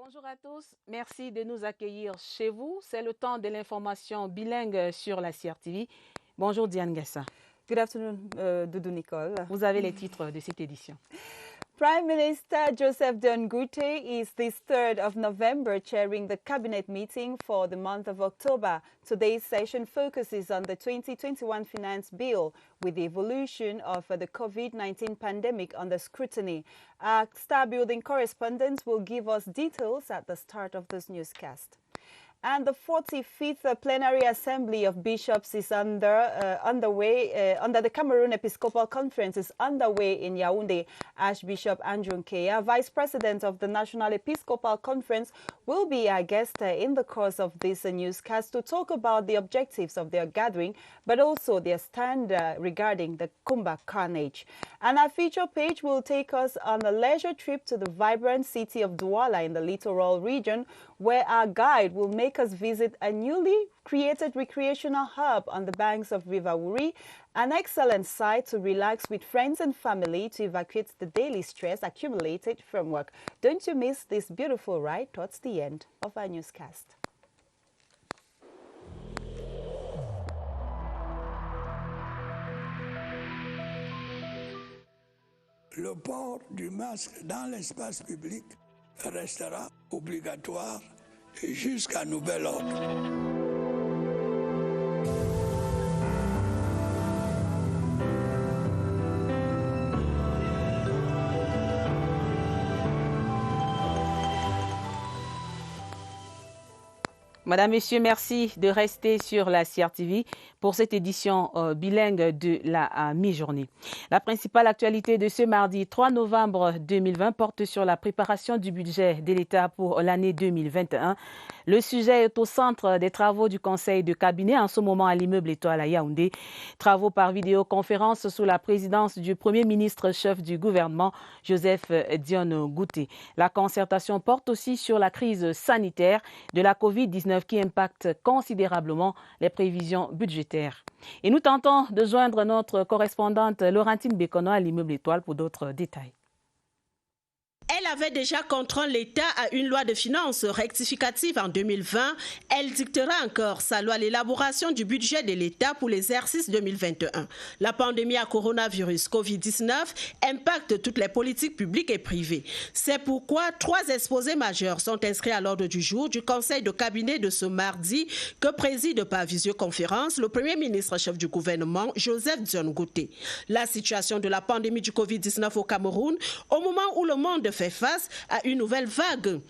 Bonjour à tous, merci de nous accueillir chez vous. C'est le temps de l'information bilingue sur la CRTV. Bonjour Diane Gassa. Good afternoon, Doudou Nicole. Vous avez les titres de cette édition. Prime Minister Joseph Dongute is this 3rd of November chairing the cabinet meeting for the month of October. Today's session focuses on the 2021 finance bill with the evolution of the COVID-19 pandemic under scrutiny. Our Star Building correspondent will give us details at the start of this newscast. And the 45th Plenary Assembly of Bishops is underway under the Cameroon Episcopal Conference is underway in Yaoundé. Archbishop Andrew Nkeya, Vice President of the National Episcopal Conference, will be our guest in the course of this newscast to talk about the objectives of their gathering, but also their stand regarding the Kumba carnage. And our feature page will take us on a leisure trip to the vibrant city of Douala in the littoral region, where our guide will make us visit a newly created recreational hub on the banks of River Wuri, an excellent site to relax with friends and family to evacuate the daily stress accumulated from work. Don't you miss this beautiful ride towards the end of our newscast. Le port du masque dans l'espace public restera obligatoire jusqu'à nouvel ordre. Madame, Messieurs, merci de rester sur la CRTV pour cette édition bilingue de la mi-journée. La principale actualité de ce mardi 3 novembre 2020 porte sur la préparation du budget de l'État pour l'année 2021. Le sujet est au centre des travaux du conseil de cabinet en ce moment à l'immeuble Étoile à Yaoundé. Travaux par vidéoconférence sous la présidence du Premier ministre chef du gouvernement, Joseph Dione Gouté. La concertation porte aussi sur la crise sanitaire de la COVID-19 qui impacte considérablement les prévisions budgétaires. Et nous tentons de joindre notre correspondante Laurentine Bécono à l'immeuble Étoile pour d'autres détails. Elle avait déjà contraint l'État à une loi de finances rectificative en 2020. Elle dictera encore sa loi à l'élaboration du budget de l'État pour l'exercice 2021. La pandémie à coronavirus COVID-19 impacte toutes les politiques publiques et privées. C'est pourquoi 3 exposés majeurs sont inscrits à l'ordre du jour du conseil de cabinet de ce mardi que préside par visioconférence le Premier ministre chef du gouvernement, Joseph Dione Gouté. La situation de la pandémie du COVID-19 au Cameroun, au moment où le monde fait face à une nouvelle vague.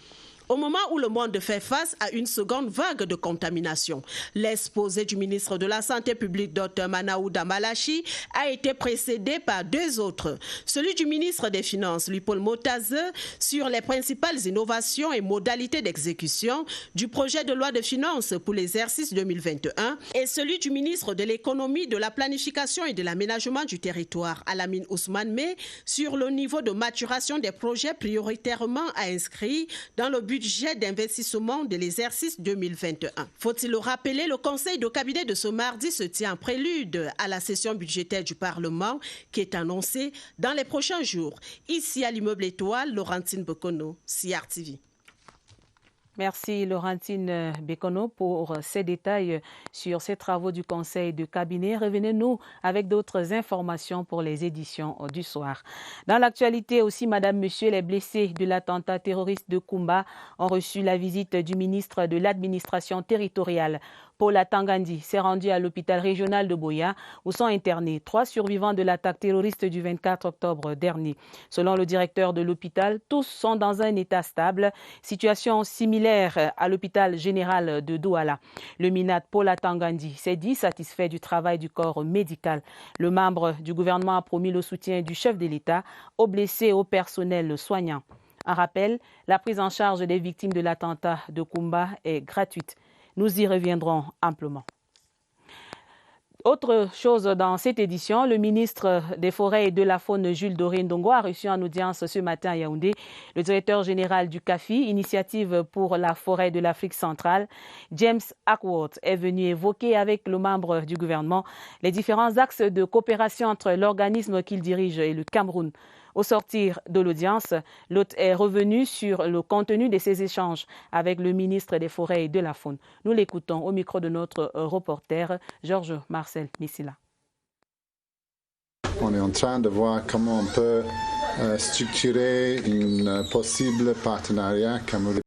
Au moment où le monde fait face à une seconde vague de contamination, l'exposé du ministre de la Santé publique, Dr Manaouda Malachi, a été précédé par 2 autres. Celui du ministre des Finances, Louis-Paul Motaze, sur les principales innovations et modalités d'exécution du projet de loi de finances pour l'exercice 2021, et celui du ministre de l'Économie, de la Planification et de l'Aménagement du territoire, Alamine Ousmane May, sur le niveau de maturation des projets prioritairement à inscrire dans le budget d'investissement de l'exercice 2021. Faut-il le rappeler, le conseil de cabinet de ce mardi se tient en prélude à la session budgétaire du Parlement qui est annoncée dans les prochains jours. Ici à l'immeuble Étoile, Laurentine Bécono, CRTV. Merci Laurentine Bécono pour ces détails sur ces travaux du conseil de cabinet. Revenez-nous avec d'autres informations pour les éditions du soir. Dans l'actualité aussi, Madame, Monsieur, les blessés de l'attentat terroriste de Kumba ont reçu la visite du ministre de l'administration territoriale. Paul Atangandi s'est rendu à l'hôpital régional de Boya où sont internés 3 survivants de l'attaque terroriste du 24 octobre dernier. Selon le directeur de l'hôpital, tous sont dans un état stable, situation similaire à l'hôpital général de Douala. Le MINAD Paul Atangandi s'est dit satisfait du travail du corps médical. Le membre du gouvernement a promis le soutien du chef de l'État aux blessés et au personnel soignant. Un rappel, la prise en charge des victimes de l'attentat de Kumba est gratuite. Nous y reviendrons amplement. Autre chose dans cette édition, le ministre des Forêts et de la Faune, Jules Doré Ndongo, a reçu en audience ce matin à Yaoundé le directeur général du CAFI, Initiative pour la forêt de l'Afrique centrale. James Ackworth est venu évoquer avec le membre du gouvernement les différents axes de coopération entre l'organisme qu'il dirige et le Cameroun. Au sortir de l'audience, l'hôte est revenu sur le contenu de ses échanges avec le ministre des Forêts et de la Faune. Nous l'écoutons au micro de notre reporter Georges Marcel Missila. On est en train de voir comment on peut structurer un possible partenariat Cameroun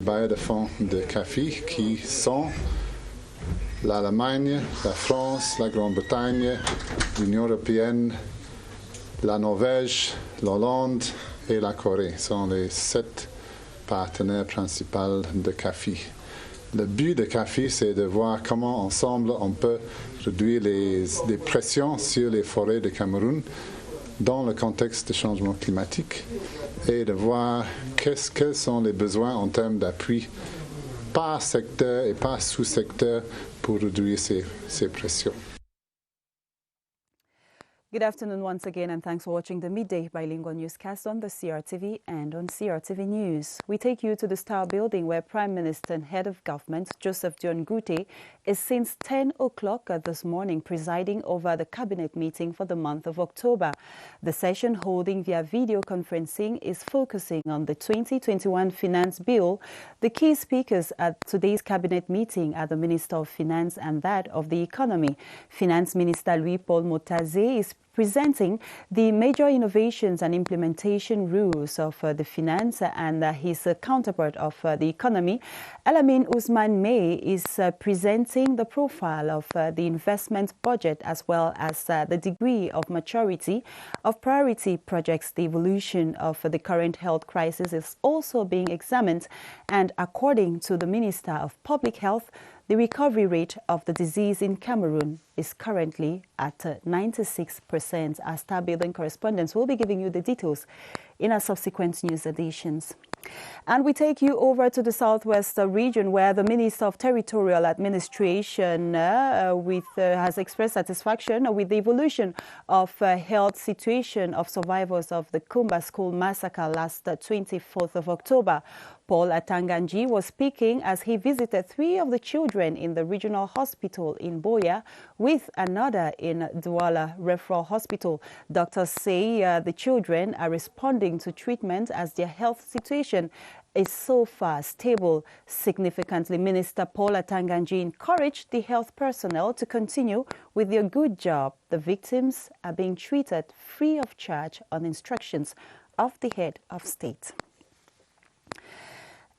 bailleurs de fonds de CAFI qui sont l'Allemagne, la France, la Grande-Bretagne, l'Union européenne, la Norvège, l'Hollande et la Corée. Ce sont les 7 partenaires principaux de CAFI. Le but de CAFI, c'est de voir comment ensemble on peut réduire les pressions sur les forêts de Cameroun dans le contexte du changement climatique et de voir quels sont les besoins en termes d'appui par secteur et par sous-secteur pour réduire ces pressions. Good afternoon once again, and thanks for watching the Midday Bilingual Newscast on the CRTV and on CRTV News. We take you to the Star Building where Prime Minister and Head of Government Joseph Dion Ngute is since 10 o'clock this morning presiding over the Cabinet meeting for the month of October. The session holding via video conferencing is focusing on the 2021 Finance Bill. The key speakers at today's Cabinet meeting are the Minister of Finance and that of the Economy. Finance Minister Louis-Paul Motaze is presenting the major innovations and implementation rules of the finance, and his counterpart of the economy, Alamine Ousmane May, is presenting the profile of the investment budget as well as the degree of maturity of priority projects. The evolution of the current health crisis is also being examined, and according to the Minister of Public Health, the recovery rate of the disease in Cameroon is currently at 96%. Our Star Building correspondents will be giving you the details in our subsequent news editions. And we take you over to the southwest region where the Minister of Territorial Administration has expressed satisfaction with the evolution of health situation of survivors of the Kumba school massacre last 24th of October. Paul Atanganji was speaking as he visited 3 of the children in the regional hospital in Boya with another in Douala Referral Hospital. Doctors say the children are responding to treatment as their health situation is so far stable. Significantly, Minister Paul Atanganji encouraged the health personnel to continue with their good job. The victims are being treated free of charge on instructions of the head of state.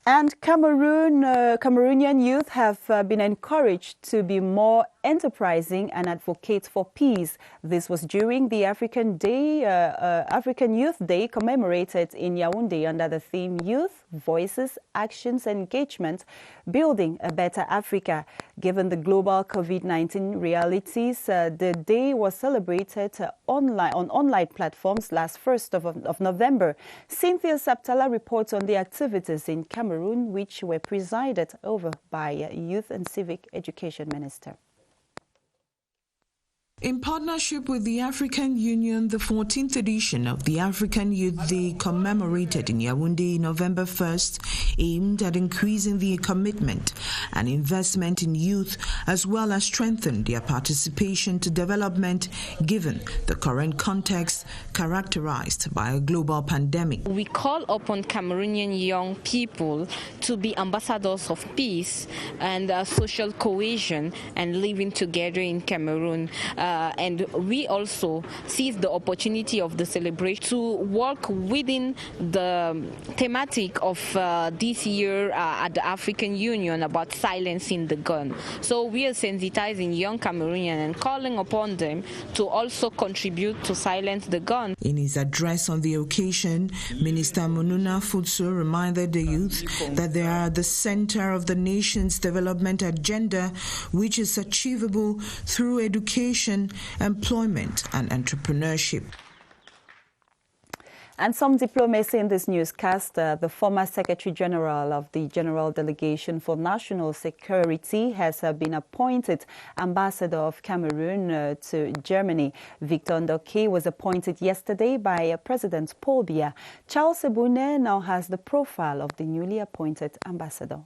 And Cameroonian youth have been encouraged to be more enterprising and advocate for peace. This was during the African Youth Day commemorated in Yaoundé under the theme Youth, Voices, Actions, Engagement, Building a Better Africa. Given the global COVID-19 realities, the day was celebrated on online platforms last 1st of November. Cynthia Saptala reports on the activities in Cameroon, which were presided over by Youth and Civic Education Minister. In partnership with the African Union, the 14th edition of the African Youth Day commemorated in Yaoundé November 1st aimed at increasing the commitment and investment in youth as well as strengthen their participation to development given the current context characterized by a global pandemic. We call upon Cameroonian young people to be ambassadors of peace and social cohesion and living together in Cameroon. And we also seize the opportunity of the celebration to work within the thematic of this year at the African Union about silencing the gun. So we are sensitizing young Cameroonians and calling upon them to also contribute to silence the gun. In his address on the occasion, Minister Monuna Futso reminded the youth that they are at the center of the nation's development agenda, which is achievable through education, employment and entrepreneurship. And some diplomacy in this newscast. The former Secretary General of the General Delegation for National Security has been appointed Ambassador of Cameroon to Germany. Victor Ndoke was appointed yesterday by President Paul Biya. Charles Ebune now has the profile of the newly appointed ambassador.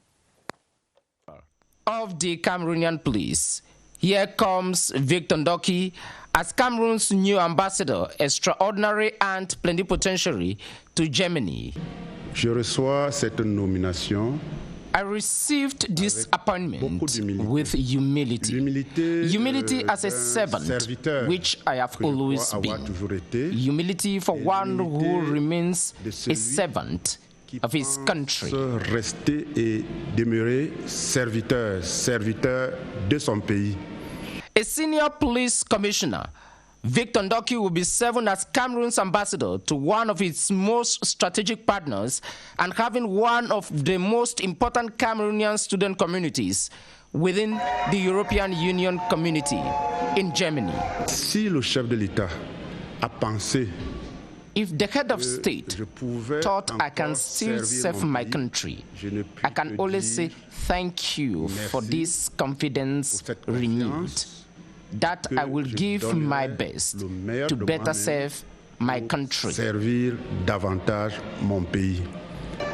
Of the Cameroonian police. Here comes Victor Ndoke as Cameroon's new ambassador, extraordinary and plenipotentiary to Germany. Je reçois cette nomination. I received this appointment with humility. Humility as a servant, which I have always been. Humility for one who remains a servant of his country. Rester et demeurer serviteur de son pays. A senior police commissioner, Victor Ndoki, will be serving as Cameroon's ambassador to one of its most strategic partners and having one of the most important Cameroonian student communities within the European Union community in Germany. Si le chef de l'État a pensé if the head of state thought I can still serve my country, I can only say thank you for this confidence renewed, that I will give my best to better serve my country. Servir davantage mon pays.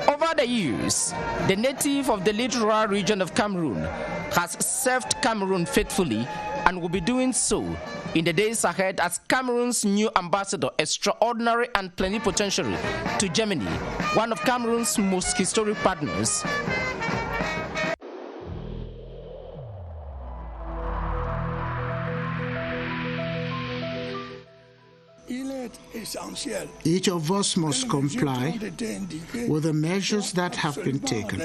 Over the years, the native of the littoral region of Cameroon has served Cameroon faithfully and will be doing so in the days ahead as Cameroon's new ambassador, extraordinary and plenipotentiary to Germany, one of Cameroon's most historic partners. Each of us must comply with the measures that have been taken.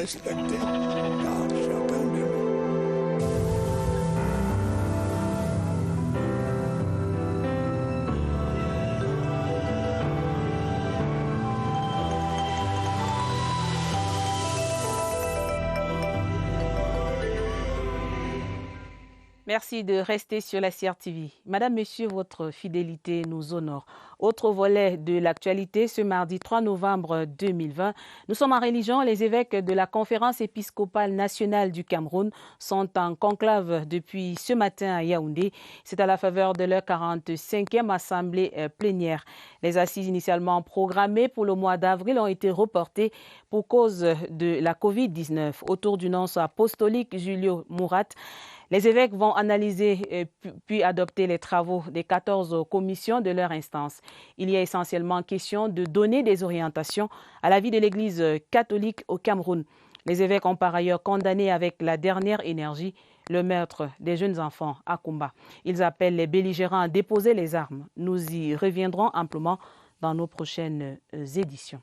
Merci de rester sur la CRTV. Madame, Monsieur, votre fidélité nous honore. Autre volet de l'actualité, ce mardi 3 novembre 2020, nous sommes en religion. Les évêques de la Conférence épiscopale nationale du Cameroun sont en conclave depuis ce matin à Yaoundé. C'est à la faveur de leur 45e assemblée plénière. Les assises initialement programmées pour le mois d'avril ont été reportées pour cause de la Covid-19. Autour du nonce apostolique Julio Mourat, les évêques vont analyser puis adopter les travaux des 14 commissions de leur instance. Il y a essentiellement question de donner des orientations à la vie de l'Église catholique au Cameroun. Les évêques ont par ailleurs condamné avec la dernière énergie le meurtre des jeunes enfants à Kumba. Ils appellent les belligérants à déposer les armes. Nous y reviendrons amplement dans nos prochaines éditions.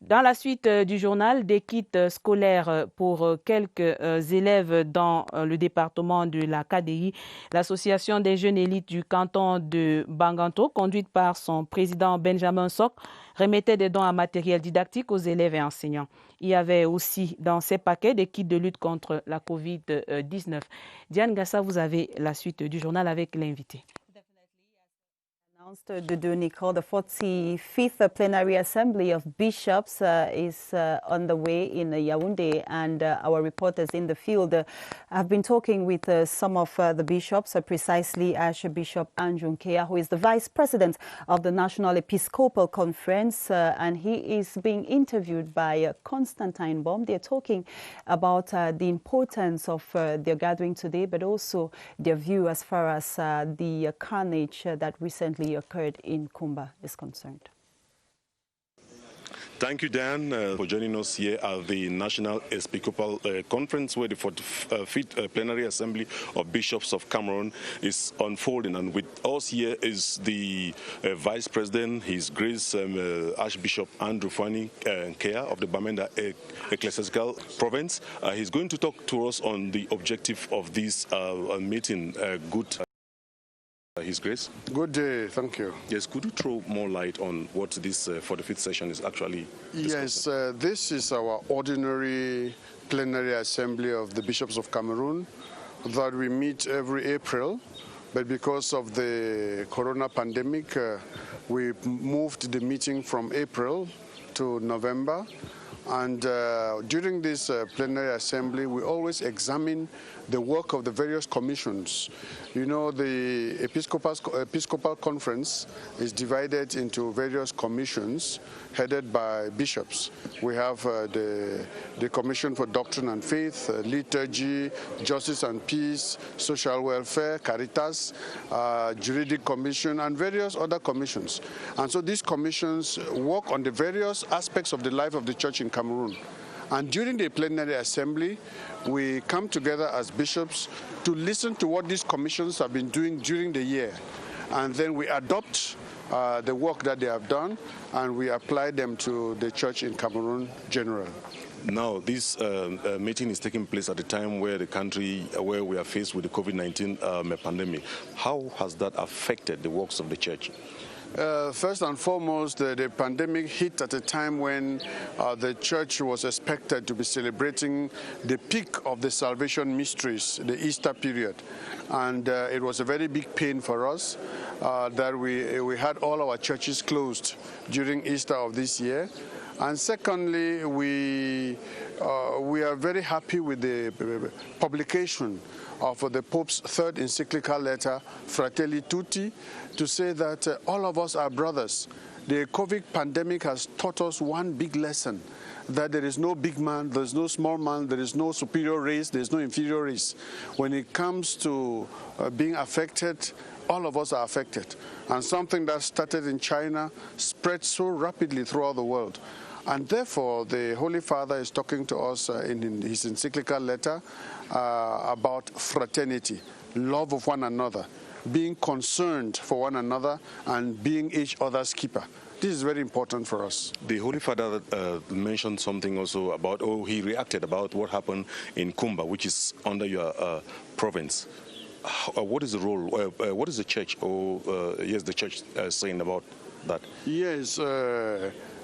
Dans la suite du journal, des kits scolaires pour quelques élèves dans le département de la KDI, l'association des jeunes élites du canton de Banganto, conduite par son président Benjamin Sok, remettait des dons en matériel didactique aux élèves et enseignants. Il y avait aussi dans ces paquets des kits de lutte contre la Covid-19. Diane Gassa, vous avez la suite du journal avec l'invité. The 45th Plenary Assembly of Bishops is on the way in Yaoundé, and our reporters in the field have been talking with some of the bishops, precisely Archbishop Andrew Nkea, who is the Vice President of the National Episcopal Conference, and he is being interviewed by Constantine Baum. They're talking about the importance of their gathering today, but also their view as far as the carnage that recently occurred in Kumba is concerned. Thank you, Dan, for joining us here at the National Episcopal Conference, where the 45th Plenary Assembly of Bishops of Cameroon is unfolding. And with us here is the Vice President, His Grace Archbishop Andrew Fani Nkea of the Bamenda Ecclesiastical Province. He's going to talk to us on the objective of this meeting. His Grace. Good day, thank you. Yes, could you throw more light on what this 45th session is actually discussing? Yes, this is our ordinary plenary assembly of the Bishops of Cameroon that we meet every April, but because of the corona pandemic, we moved the meeting from April to November. And during this plenary assembly, we always examine the work of the various commissions. You know, the Episcopal Conference is divided into various commissions headed by bishops. We have the Commission for Doctrine and Faith, Liturgy, Justice and Peace, Social Welfare, Caritas, Juridic Commission, and various other commissions. And so these commissions work on the various aspects of the life of the church in Cameroon. And during the plenary assembly, we come together as bishops to listen to what these commissions have been doing during the year. And then we adopt the work that they have done, and we apply them to the church in Cameroon generally. Now, this meeting is taking place at a time where where we are faced with the COVID-19 pandemic. How has that affected the works of the church? First and foremost, the pandemic hit at a time when the church was expected to be celebrating the peak of the salvation mysteries, the Easter period. And it was a very big pain for us that we had all our churches closed during Easter of this year. And secondly, we are very happy with the publication of the Pope's third encyclical letter, Fratelli Tutti, to say that all of us are brothers. The COVID pandemic has taught us one big lesson, that there is no big man, there is no small man, there is no superior race, there is no inferior race. When it comes to being affected, all of us are affected. And something that started in China spread so rapidly throughout the world. And therefore, the Holy Father is talking to us in his encyclical letter about fraternity, love of one another, being concerned for one another, and being each other's keeper. This is very important for us. The Holy Father mentioned something also about, he reacted about what happened in Kumba, which is under your province. What is the role, what is the church, the church saying about that? Yes,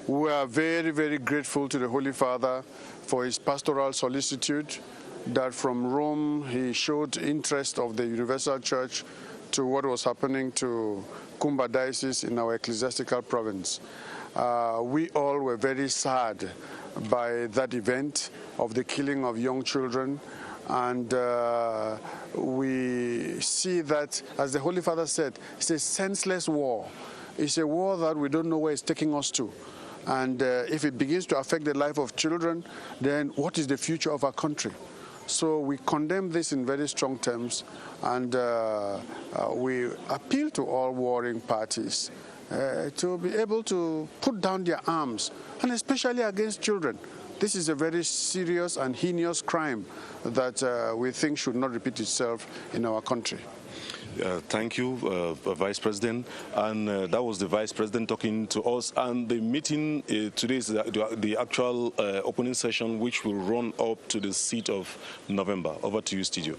we are very, very grateful to the Holy Father for his pastoral solicitude, that from Rome he showed interest of the Universal Church to what was happening to Kumba Diocese in our ecclesiastical province. We all were very sad by that event of the killing of young children, and we see that, as the Holy Father said, it's a senseless war. It's a war that we don't know where it's taking us to. And if it begins to affect the life of children, then what is the future of our country? So we condemn this in very strong terms, and we appeal to all warring parties to be able to put down their arms, and especially against children. This is a very serious and heinous crime that we think should not repeat itself in our country. Thank you, Vice President. And that was the Vice President talking to us. And the meeting today is the actual opening session, which will run up to the 6th of November. Over to you, studio.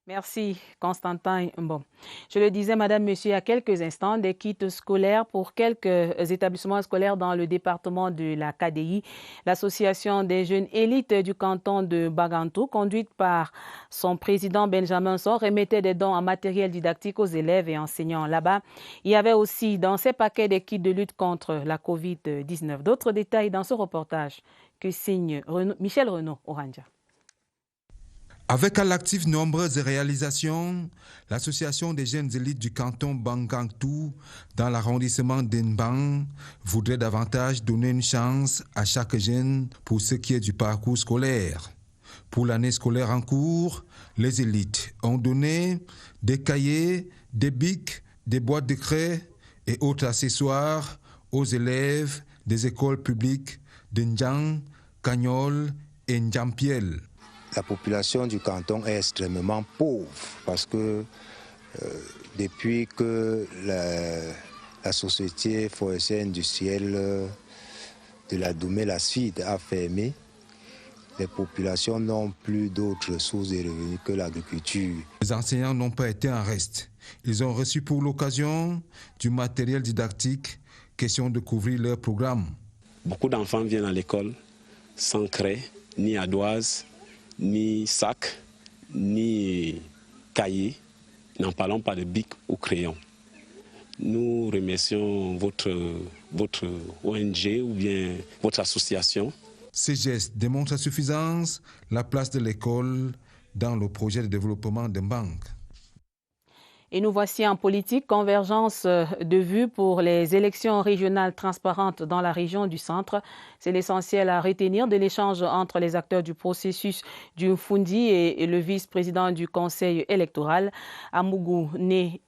Merci, Constantin. Bon, je le disais, Madame, Monsieur, il y a quelques instants, des kits scolaires pour quelques établissements scolaires dans le département de la KDI. L'association des jeunes élites du canton de Bagantou, conduite par son président Benjamin Sor, remettait des dons en matériel didactique aux élèves et enseignants là-bas. Il y avait aussi dans ces paquets des kits de lutte contre la COVID-19. D'autres détails dans ce reportage que signe Michel Renaud Oranja. Avec à l'actif nombreuses réalisations, l'association des jeunes élites du canton Bagantou dans l'arrondissement d'Enbang voudrait davantage donner une chance à chaque jeune pour ce qui est du parcours scolaire. Pour l'année scolaire en cours, les élites ont donné des cahiers, des bics, des boîtes de craie et autres accessoires aux élèves des écoles publiques de Ndjang, Cagnol et Ndjampiel. La population du canton est extrêmement pauvre parce que depuis que la société forestière industrielle de la Doumé-la-Suite a fermé, les populations n'ont plus d'autres sources de revenus que l'agriculture. Les enseignants n'ont pas été en reste. Ils ont reçu pour l'occasion du matériel didactique, question de couvrir leur programme. Beaucoup d'enfants viennent à l'école sans craie, ni ardoise, ni sac, ni cahier, n'en parlons pas de bic ou crayon. Nous remercions votre ONG ou bien votre association. Ces gestes démontrent à suffisance la place de l'école dans le projet de développement de Mbang. Et nous voici en politique, convergence de vues pour les élections régionales transparentes dans la région du centre. C'est l'essentiel à retenir de l'échange entre les acteurs du processus du Mfundi et le vice-président du conseil électoral, Amougou Né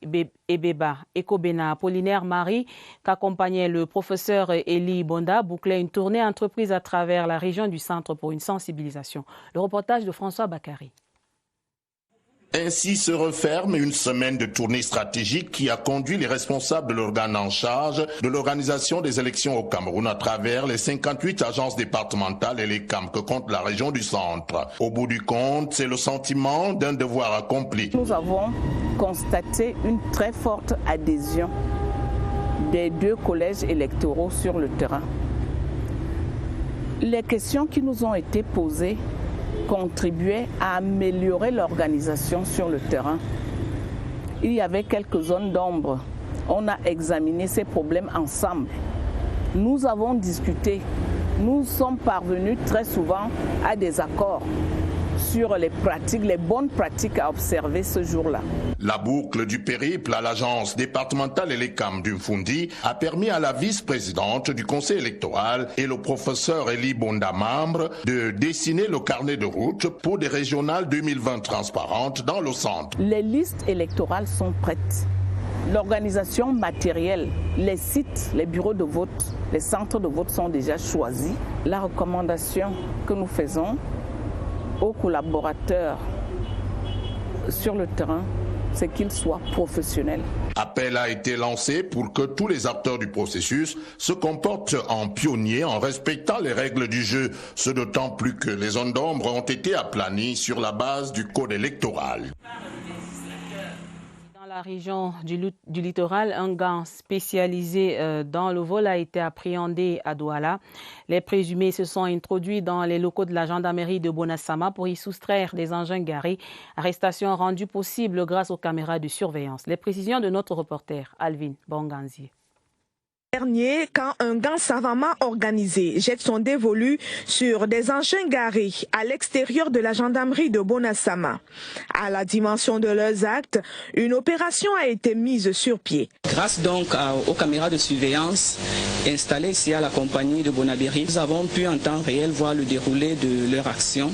Ebeba Ekobena Apollinaire Marie, qu'accompagnait le professeur Eli Bonda, bouclait une tournée entreprise à travers la région du centre pour une sensibilisation. Le reportage de François Bakary. Ainsi se referme une semaine de tournée stratégique qui a conduit les responsables de l'organe en charge de l'organisation des élections au Cameroun à travers les 58 agences départementales et les CAM que compte la région du centre. Au bout du compte, c'est le sentiment d'un devoir accompli. Nous avons constaté une très forte adhésion des 2 collèges électoraux sur le terrain. Les questions qui nous ont été posées contribuaient à améliorer l'organisation sur le terrain. Il y avait quelques zones d'ombre. On a examiné ces problèmes ensemble. Nous avons discuté. Nous sommes parvenus très souvent à des accords sur les pratiques, les bonnes pratiques à observer ce jour-là. La boucle du périple à l'agence départementale et les CAM du Mfundi a permis à la vice-présidente du conseil électoral et le professeur Eli Bonda membre de dessiner le carnet de route pour des régionales 2020 transparentes dans le centre. Les listes électorales sont prêtes. L'organisation matérielle, les sites, les bureaux de vote, les centres de vote sont déjà choisis. La recommandation que nous faisons aux collaborateurs sur le terrain, c'est qu'ils soient professionnels. Appel a été lancé pour que tous les acteurs du processus se comportent en pionniers en respectant les règles du jeu, ce d'autant plus que les zones d'ombre ont été aplanies sur la base du code électoral. Dans la région du littoral, un gang spécialisé dans le vol a été appréhendé à Douala. Les présumés se sont introduits dans les locaux de la gendarmerie de Bonasama pour y soustraire des engins garés. Arrestation rendue possible grâce aux caméras de surveillance. Les précisions de notre reporter Alvin Bonganzi. Dernier, quand un gang savamment organisé jette son dévolu sur des engins garés à l'extérieur de la gendarmerie de Bonasama. À la dimension de leurs actes, une opération a été mise sur pied. Grâce donc aux caméras de surveillance installées ici à la compagnie de Bonabéry, nous avons pu en temps réel voir le déroulé de leur action.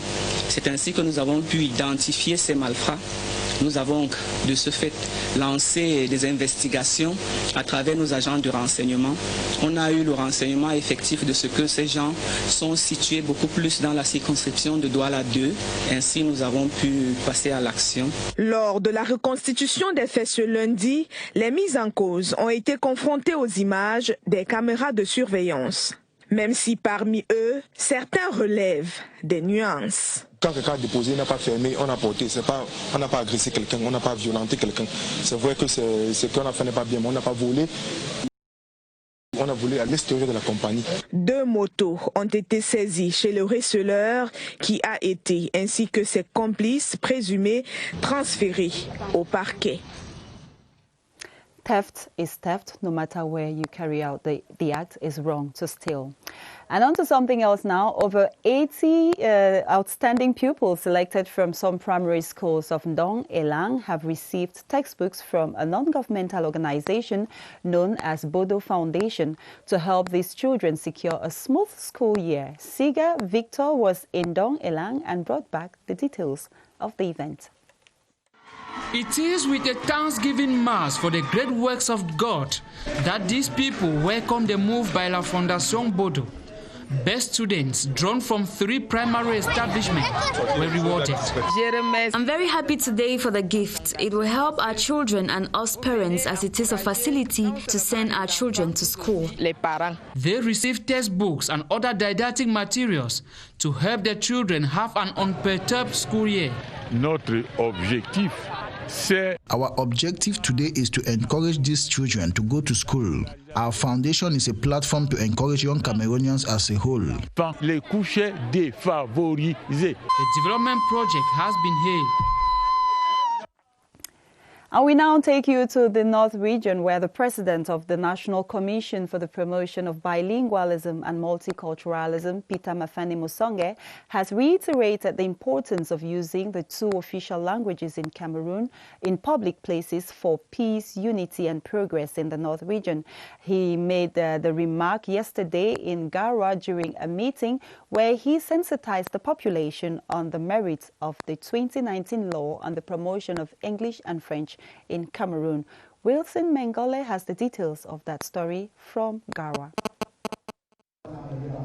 C'est ainsi que nous avons pu identifier ces malfrats. Nous avons de ce fait lancé des investigations à travers nos agents de renseignement. On a eu le renseignement effectif de ce que ces gens sont situés beaucoup plus dans la circonscription de Douala 2. Ainsi, nous avons pu passer à l'action. Lors de la reconstitution des faits ce lundi, les mises en cause ont été confrontées aux images des caméras de surveillance. Même si parmi eux, certains relèvent des nuances. Quand quelqu'un a déposé, n'a pas fermé, on a porté, on n'a pas agressé quelqu'un, on n'a pas violenté quelqu'un. C'est vrai que ce qu'on a fait n'est pas bien, mais on n'a pas volé. On a volé à l'extérieur de la compagnie. 2 motos ont été saisies chez le receleur qui a été, ainsi que ses complices présumés, transférés au parquet. Theft is theft, no matter where you carry out the act is wrong to steal. And on to something else now. Over 80 outstanding pupils selected from some primary schools of Ndong Elang have received textbooks from a non-governmental organization known as Bodo Foundation to help these children secure a smooth school year. Siga Victor was in Ndong Elang and brought back the details of the event. It is with a thanksgiving mass for the great works of God that these people welcome the move by La Fondation Bodo. Best students drawn from 3 primary establishments were rewarded. I'm very happy today for the gift. It will help our children and us parents as it is a facility to send our children to school. They received textbooks and other didactic materials to help their children have an unperturbed school year. Notre objectif, Our objective today is to encourage these children to go to school. Our foundation is a platform to encourage young Cameroonians as a whole. Les couches défavorisées. The development project has been hailed. And we now take you to the North region, where the president of the National Commission for the Promotion of Bilingualism and Multiculturalism, Peter Mafani Musonge, has reiterated the importance of using the two official languages in Cameroon in public places for peace, unity and progress in the North region. He made the remark yesterday in Garwa during a meeting where he sensitized the population on the merits of the 2019 law on the promotion of English and French in Cameroon. Wilson Mengole has the details of that story from Garwa.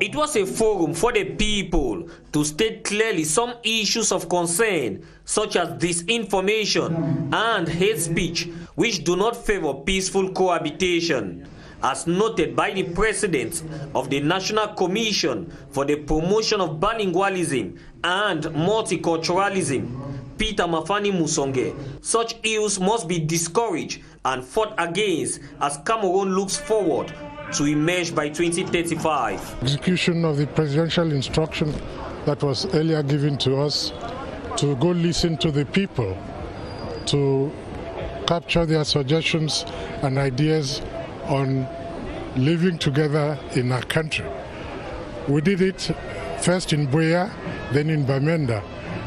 It was a forum for the people to state clearly some issues of concern, such as disinformation and hate speech, which do not favor peaceful cohabitation. As noted by the president of the National Commission for the Promotion of Bilingualism and Multiculturalism, Peter Mafani Musonge, such ills must be discouraged and fought against as Cameroon looks forward to emerge by 2035. Execution of the presidential instruction that was earlier given to us to go listen to the people, to capture their suggestions and ideas on living together in our country. We did it first in Buea, then in Bamenda.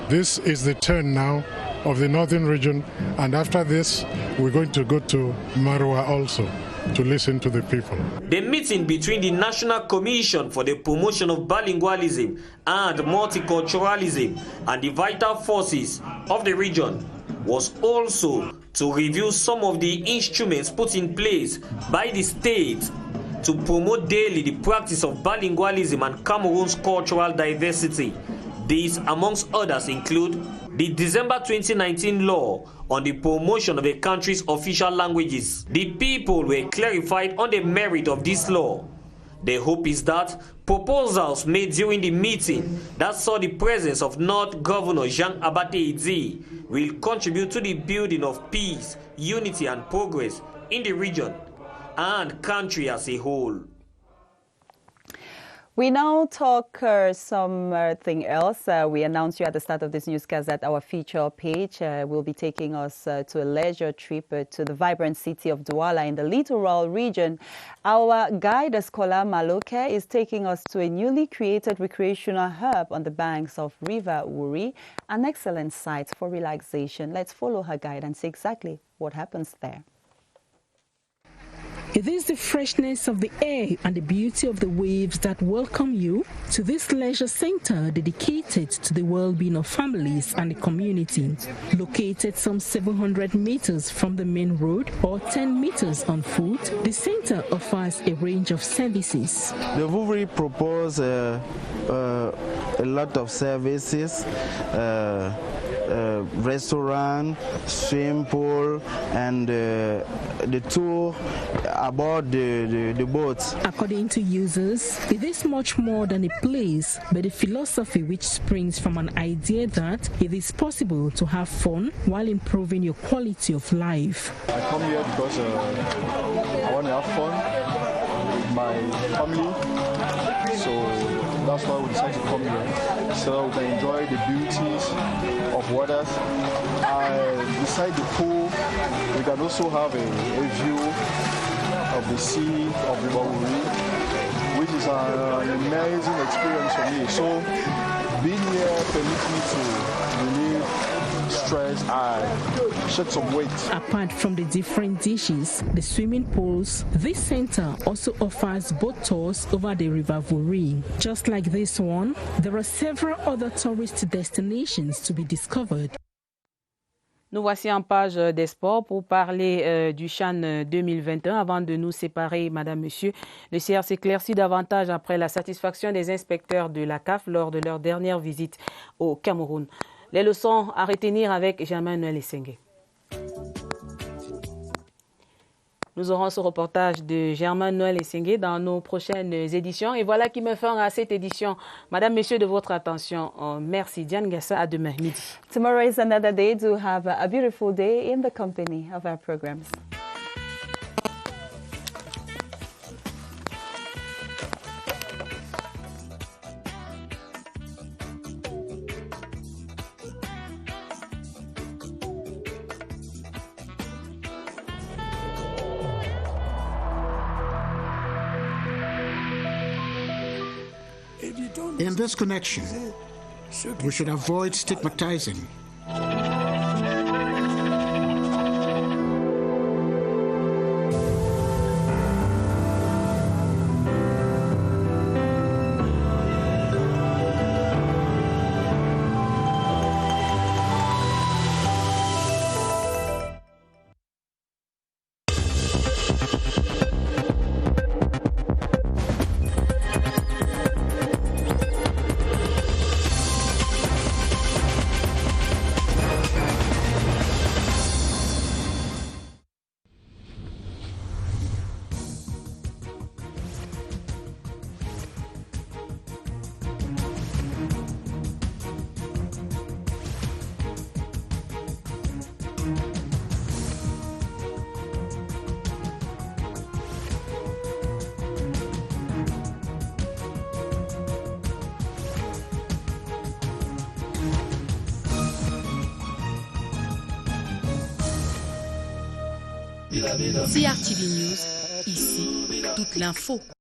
This is the turn now of the northern region, and after this we're going to go to Marwa also to listen to the people. The meeting between the National Commission for the Promotion of Bilingualism and Multiculturalism and the vital forces of the region was also to review some of the instruments put in place by the state to promote daily the practice of bilingualism and Cameroon's cultural diversity. These, amongst others, include the December 2019 law on the promotion of the country's official languages. The people were clarified on the merit of this law. The hope is that proposals made during the meeting that saw the presence of North Governor Jean Abate Edzi will contribute to the building of peace, unity and progress in the region and country as a whole. We now talk something else. We announced you at the start of this newscast that our feature page will be taking us to a leisure trip to the vibrant city of Douala in the littoral region. Our guide, Escola Maloke, is taking us to a newly created recreational hub on the banks of River Wuri, an excellent site for relaxation. Let's follow her guide and see exactly what happens there. It is the freshness of the air and the beauty of the waves that welcome you to this leisure center dedicated to the well-being of families and the community. Located some 700 meters from the main road or 10 meters on foot, the center offers a range of services. The Wuri proposes a lot of services. Restaurant, swimming pool, and the tour aboard the boats. According to users, it is much more than a place, but a philosophy which springs from an idea that it is possible to have fun while improving your quality of life. I come here because I want to have fun with my family, so that's why we decided to come here, so we can enjoy the beauties of waters. Beside the pool, we can also have a view of the sea of River Wuri, which is an amazing experience for me. So being here permits me to relieve stress and shed some weight. Apart from the different dishes, the swimming pools, this center also offers boat tours over the River Wuri. Just like this one, there are several other tourist destinations to be discovered. Nous voici en page des sports pour parler du CHAN 2021. Avant de nous séparer, Madame, Monsieur, le CR s'éclaircit davantage après la satisfaction des inspecteurs de la CAF lors de leur dernière visite au Cameroun. Les leçons à retenir avec Germain-Noël Essengue. Nous aurons ce reportage de Germain-Noël Essengue dans nos prochaines éditions. Et voilà qui me fera cette édition. Madame, Monsieur, de votre attention. Merci. Diane Gassa, à demain midi. Tomorrow is another day. Do have a beautiful day in the company of our programs. In this connection, we should avoid stigmatizing. CRTV News, ici, toute l'info.